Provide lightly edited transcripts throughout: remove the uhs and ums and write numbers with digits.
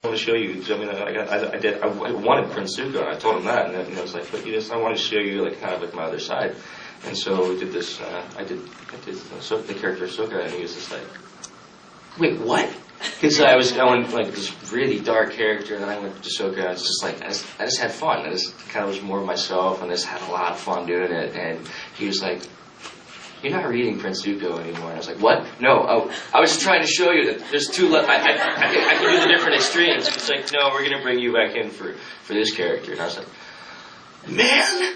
I want to show you. I mean, I wanted Prince Zuko, and I told him that, and then I was like, but I want to show you like kind of like my other side. And so we did this. I did the character Ahsoka, and he was just like, wait, what? Because I went like this really dark character, and then I went to Ahsoka. I was just like, I just had fun. I just kind of was more myself, and I just had a lot of fun doing it. And he was like, you're not reading Prince Zuko anymore. And I was like, what? No, I was trying to show you that there's two I can do the different extremes. It's like, no, we're going to bring you back in for this character. And I was like, man!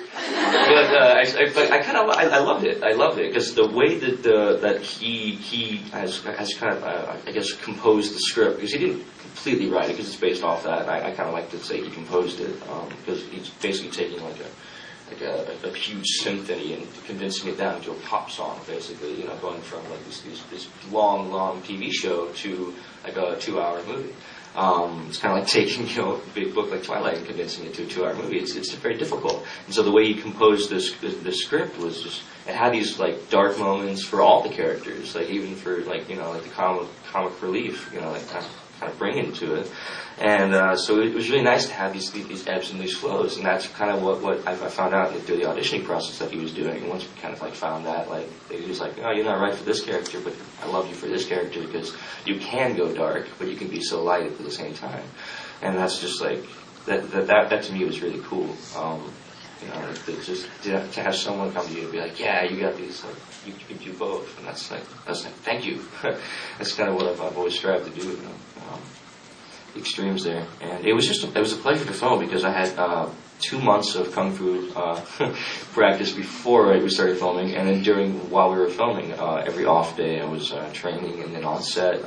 But I loved it. I loved it because the way that he has kind of, I guess, composed the script, because he didn't completely write it because it's based off that. I kind of like to say he composed it because he's basically taking like a huge symphony and condensing it down into a pop song, basically, going from like this long TV show to like a 2-hour movie. It's kind of like taking, a big book like Twilight and condensing it to a 2-hour movie. It's very difficult. And so the way he composed the script was just, it had these like dark moments for all the characters, like even for like, like the comic relief, like kind of bring into it. And so it was really nice to have these ebbs and these flows, and that's kind of what I found out through the auditioning process that he was doing. And once we kind of like found that, like he was like, oh, you're not right for this character, but I love you for this character because you can go dark, but you can be so light at the same time. And that's just like that to me was really cool. To have someone come to you and be like, yeah, you got these, like, you can do both, and that's like thank you. That's kind of what I've always strived to do. Extremes there, and it was a pleasure to film because I had 2 months of kung fu practice before we started filming, and then while we were filming, every off day I was training, and then on set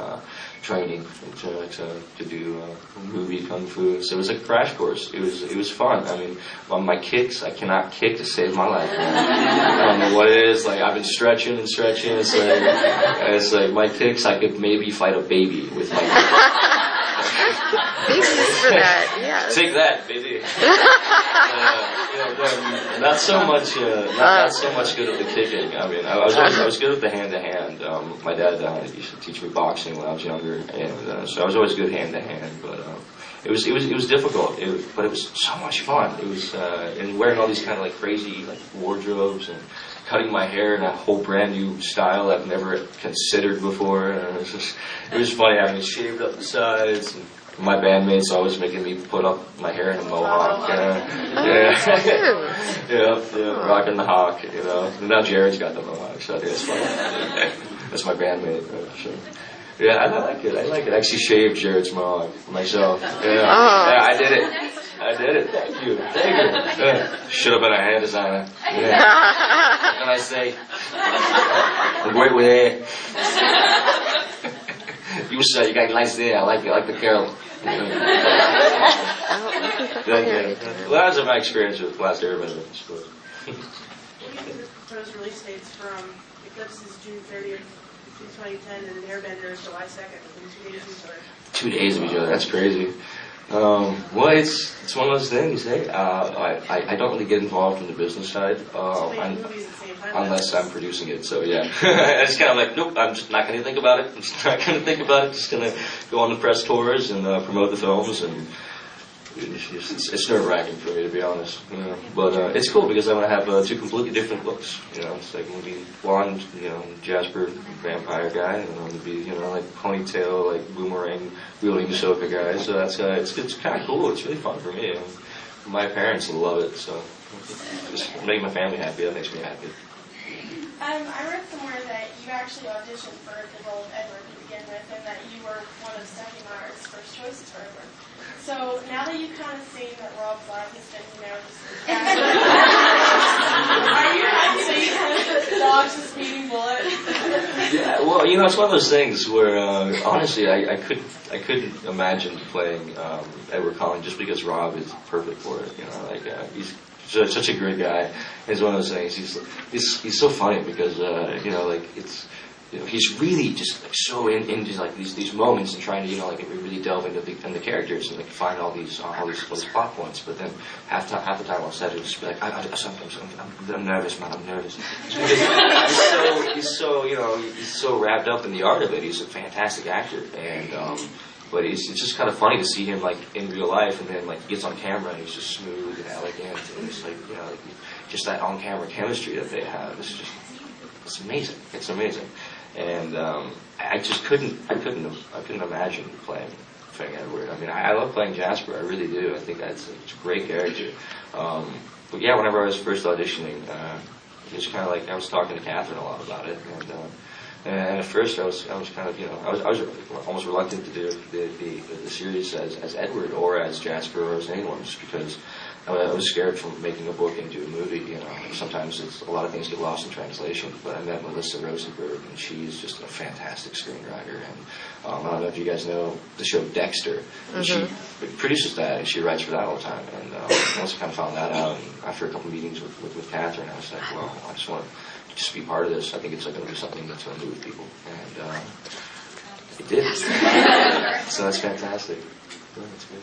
training to do movie kung fu. So it was like a crash course. It was fun. I mean, on my kicks, I cannot kick to save my life. I don't know what it is. Like I've been stretching and stretching. It's like my kicks, I could maybe fight a baby with my. Babies for that, yeah. Take that, baby. Not so much good at the kicking. I mean, I was good at the hand-to-hand. My dad used to teach me boxing when I was younger, and so I was always good hand-to-hand. But it was difficult, but it was so much fun. It was and wearing all these kind of like crazy like wardrobes and cutting my hair in a whole brand new style I've never considered before. And it was funny having it shaved up the sides. And my bandmates always making me put up my hair in a mohawk. Rocking the hawk. And now Jared's got the mohawk, so I think it's funny. That's my bandmate. Yeah, I like it. I actually shaved Jared's mohawk myself. I did it. Thank you. Should have been a hair designer. What can I say? Great with hair. You got nice hair. I like it. I like the curl. Well, that was my experience with Last Airbender, I suppose. The proposed release dates from Eclipse is June 30th, 2010, and Airbender is July 2nd, within 2 days of each other. 2 days of each other. That's crazy. Well, it's one of those things, hey? I don't really get involved in the business side unless I'm producing it, so yeah. It's kind of like, nope, I'm just not going to think about it. I'm just not going to think about it. Just going to go on the press tours and promote the films, and it's nerve-wracking for me, to be honest. But it's cool because I'm going to have 2 completely different looks. It's like I'm going to be blonde, Jasper vampire guy, and I'm going to be, like ponytail, like boomerang wielding Ahsoka guy. So it's kind of cool. It's really fun for me. My parents love it, so just making my family happy. That makes me happy. I read somewhere that you actually auditioned for the role of Edward to begin with, and that you were one of Stephanie Meyer's first choices for Edward. So now that you've kind of seen that Rob's life has been, just are you happy that you kind of dodged the speeding bullet? Yeah, well, it's one of those things where honestly, I couldn't imagine playing Edward Cullen just because Rob is perfect for it. He's such a great guy. It's one of those things. He's so funny because he's really just like so into like these moments and trying to really delve into the characters and find all these plot points. But then half the time on set, he'll just be like, I'm nervous, man. I'm nervous. He's so wrapped up in the art of it. He's a fantastic actor, and But it's just kind of funny to see him like in real life, and then like he gets on camera and he's just smooth and elegant, and it's like, you know, like, just that on-camera chemistry that they have. It's amazing. It's amazing. And I just couldn't imagine playing Edward. I mean, I love playing Jasper. I really do. I think it's a great character. But yeah, whenever I was first auditioning, it was kind of like I was talking to Catherine a lot about it, and at first I was kind of, you know, I was almost reluctant to do the series as Edward or as Jasper or as anyone, just because I was scared from making a book into a movie. You know, sometimes a lot of things get lost in translation. But I met Melissa Rosenberg, and she's just a fantastic screenwriter. And I don't know if you guys know the show Dexter. And she produces that, and she writes for that all the time. And I also kind of found that out. And after a couple meetings with Catherine, I was like, well, I just want to just be part of this. I think it's going to be something that's going to move people. And it did. So that's fantastic. That's good.